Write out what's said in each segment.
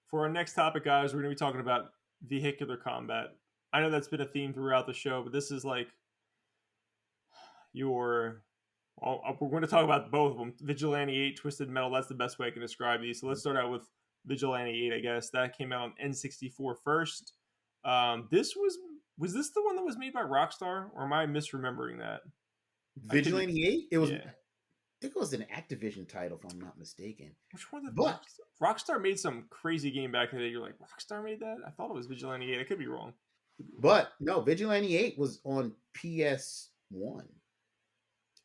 For our next topic, guys, we're going to be talking about vehicular combat. I know that's been a theme throughout the show, but this is like your. Well, we're going to talk about both of them. Vigilante 8, Twisted Metal. That's the best way I can describe these. So let's start out with Vigilante 8, I guess. That came out on N64 first. This was this the one that was made by Rockstar, or am I misremembering that? I could Vigilante 8? It was Yeah. I think it was an Activision title, if I'm not mistaken. Which one did But Rockstar made some crazy game back in the day? You're like, Rockstar made that? I thought it was Vigilante 8. I could be wrong. but no, Vigilante 8 was on PS1.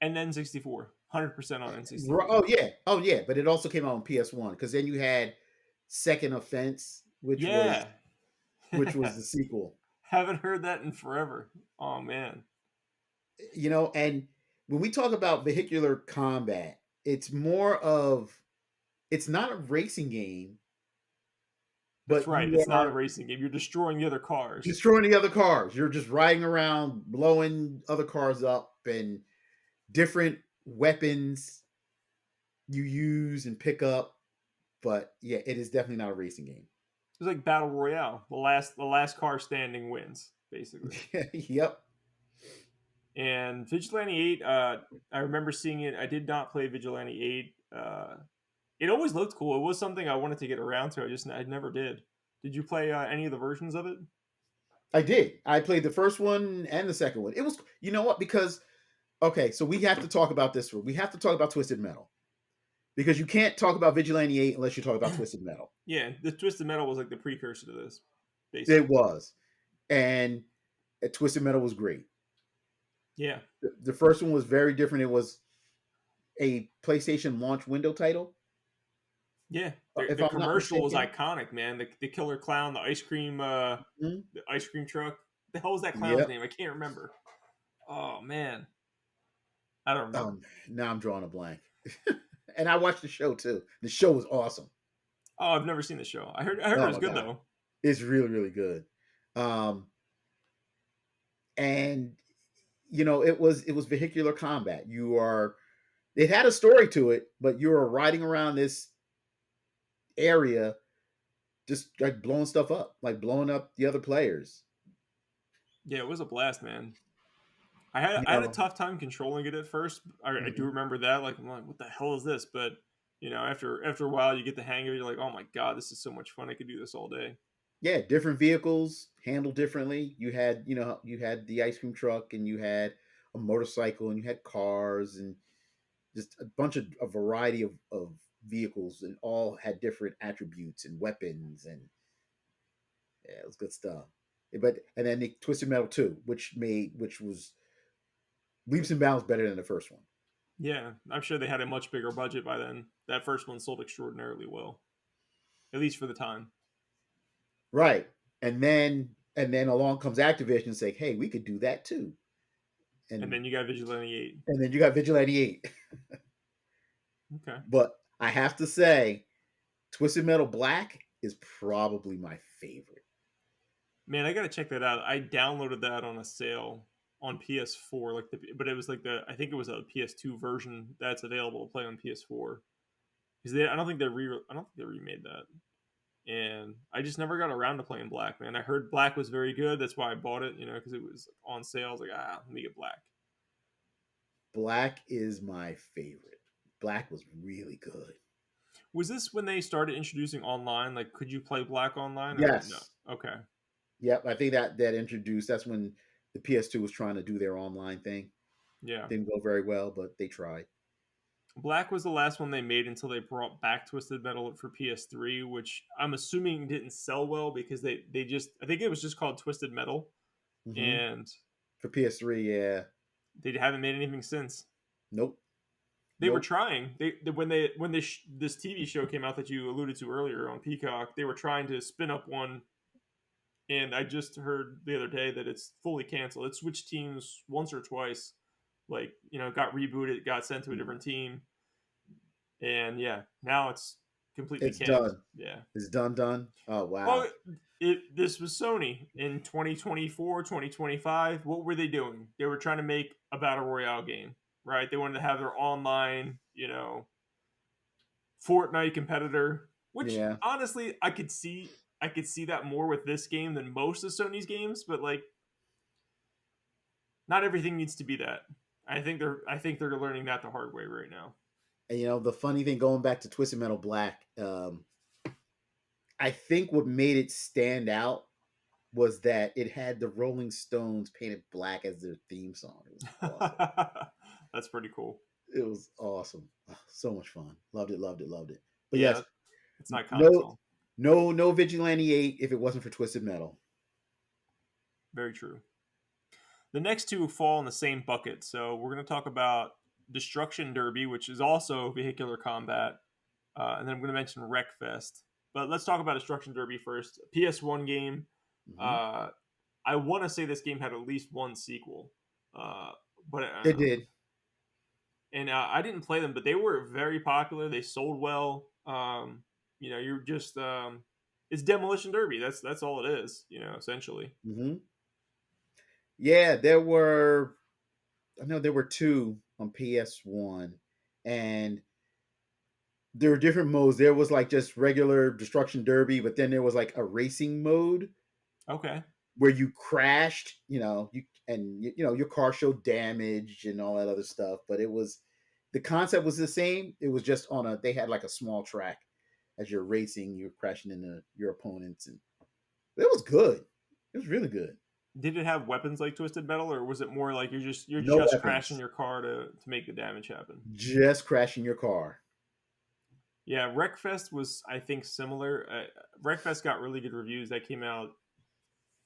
And then 64, 100% on N64. Oh yeah, but it also came out on PS1 because then you had Second Offense, Yeah. which was the sequel. Haven't heard that in forever. Oh man. And when we talk about vehicular combat, it's not a racing game, That's but right. you It's not a are racing game. You're destroying the other cars. destroying the other cars. You're just riding around, blowing other cars up, and different weapons you use and pick up. But yeah, it is definitely not a racing game. It's like Battle Royale. The last car standing wins, basically. Yep. And Vigilante 8, I remember seeing it. I did not play Vigilante 8. It always looked cool. It was something I wanted to get around to. I never did. Did you play any of the versions of it? I did. I played the first one and the second one. It was, you know what? Because, okay, so we have to talk about this. We have to talk about Twisted Metal. Because you can't talk about Vigilante 8 unless you talk about Twisted Metal. Yeah, the Twisted Metal was like the precursor to this, It basically. was. And Twisted Metal was great. Yeah, The first one was very different. It was a PlayStation launch window title. yeah. If The I'm not commercial was mistaken. iconic, man. The killer clown, Mhm. the ice cream truck. The hell was that clown's Yep. name? I can't remember. Oh man, I don't remember. Now I'm drawing a blank. And I watched the show too. The show was awesome. Oh, I've never seen the show. I heard it Oh was my good god, though. it's really really good. Um, and it was vehicular combat. It had a story to it, but you were riding around this area, just like blowing stuff up, like blowing up the other players. Yeah, it was a blast, man. I had a You tough time controlling it at first. I do know, remember that. Like I'm like, what the hell is this? But after a while, you get the hang of it. You're like, oh my god, this is so much fun. I could do this all day. yeah, different vehicles handled differently. You had the ice cream truck, and you had a motorcycle, and you had cars, and just a variety of vehicles, and all had different attributes and weapons, and yeah, it was good stuff. And then the Twisted Metal 2, which was leaps and bounds better than the first one. Yeah, I'm sure they had a much bigger budget by then. That first one sold extraordinarily well, at least for the time. Right. And then along comes Activision and say, hey, we could do that too. And And then you got Vigilante 8. and then you got Vigilante 8. Okay. But I have to say, Twisted Metal Black is probably my favorite. Man, I gotta check that out. I downloaded that on a sale on PS4, but it was like I think it was a PS2 version that's available to play on PS4. Because I don't think they remade that, and I just never got around to playing Black. Man, I heard Black was very good. That's why I bought it. Because it was on sale. I was like, let me get Black. Black is my favorite. Black was really good. Was this when they started introducing online? Like, could you play Black online or no? Yes. Okay, Yep. I think that's when the PS2 was trying to do their online thing. yeah. Didn't go very well, but they tried. Black was the last one they made until they brought back Twisted Metal for PS3, which I'm assuming didn't sell well because they just I think it was just called Twisted Metal, Hmm. and For PS3, yeah. they haven't made anything since. Nope. They were Nope. trying. When this TV show came out that you alluded to earlier on Peacock, they were trying to spin up one, and I just heard the other day that it's fully canceled. It switched teams once or twice, like got rebooted, got sent to a different team, and yeah, now it's completely It's canned. done. Yeah. It's done. Oh Well, wow. this was Sony in 2024, 2025. What were they doing? They were trying to make a battle royale game, right? They wanted to have their online, Fortnite competitor. Which Yeah, honestly, I could see that more with this game than most of Sony's games, but like not everything needs to be that. I think they're learning that the hard way right now. and the funny thing, going back to Twisted Metal Black, I think what made it stand out was that it had the Rolling Stones painted black as their theme song. It was awesome. That's pretty cool. It was awesome. Oh, so much fun. Loved it. Loved it. Loved it. But Yeah, yes, it's an iconic no, song. no Vigilante 8 if it wasn't for Twisted Metal. Very true. The next two fall in the same bucket. So we're going to talk about Destruction Derby, which is also vehicular combat, and then I'm going to mention Wreckfest. But let's talk about Destruction Derby first. PS1 game. Hmm. Uh, I want to say this game had at least one sequel, uh, but It did. and I didn't play them, but they were very popular. They sold well. You're just it's Demolition Derby. That's all it is. Essentially. Hmm. Yeah, there were. I know there were two on PS1, and there were different modes. There was like just regular Destruction Derby, but then there was like a racing mode Okay. where you crashed, your car showed damage and all that other stuff. But the concept was the same. It was just they had like a small track as you're racing, you're crashing into your opponents, and it was good. It was really good. Did it have weapons like Twisted Metal, or was it more like you're No just crashing weapons, your car to make the damage happen? just crashing your car. Yeah, Wreckfest was I think similar. Wreckfest got really good reviews. That came out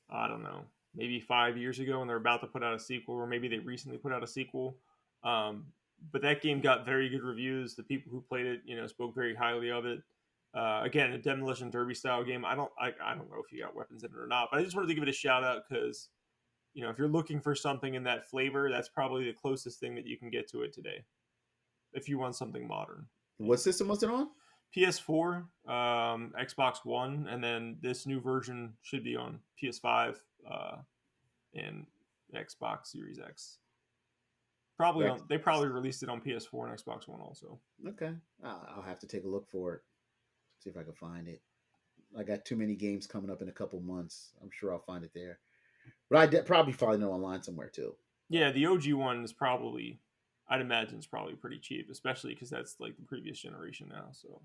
I don't know maybe 5 years ago, and they're about to put out a sequel, or maybe they recently put out a sequel. Um, but that game got very good reviews. The people who played it, spoke very highly of it. Again, a demolition derby style game. I don't know if you got weapons in it or not, but I just wanted to give it a shout out because if you're looking for something in that flavor, that's probably the closest thing that you can get to it today. If you want something modern, What system was it on? PS4, Xbox One, and then this new version should be on PS5 and Xbox Series X. Probably on. They Xbox. probably released it on PS4 and Xbox One also. Okay, I'll have to take a look for it. See if I can find it. I got too many games coming up in a couple months. I'm sure I'll find it there. But probably find it online somewhere too. Yeah, the OG one is probably. I'd imagine it's probably pretty cheap, especially because that's like the previous generation now. So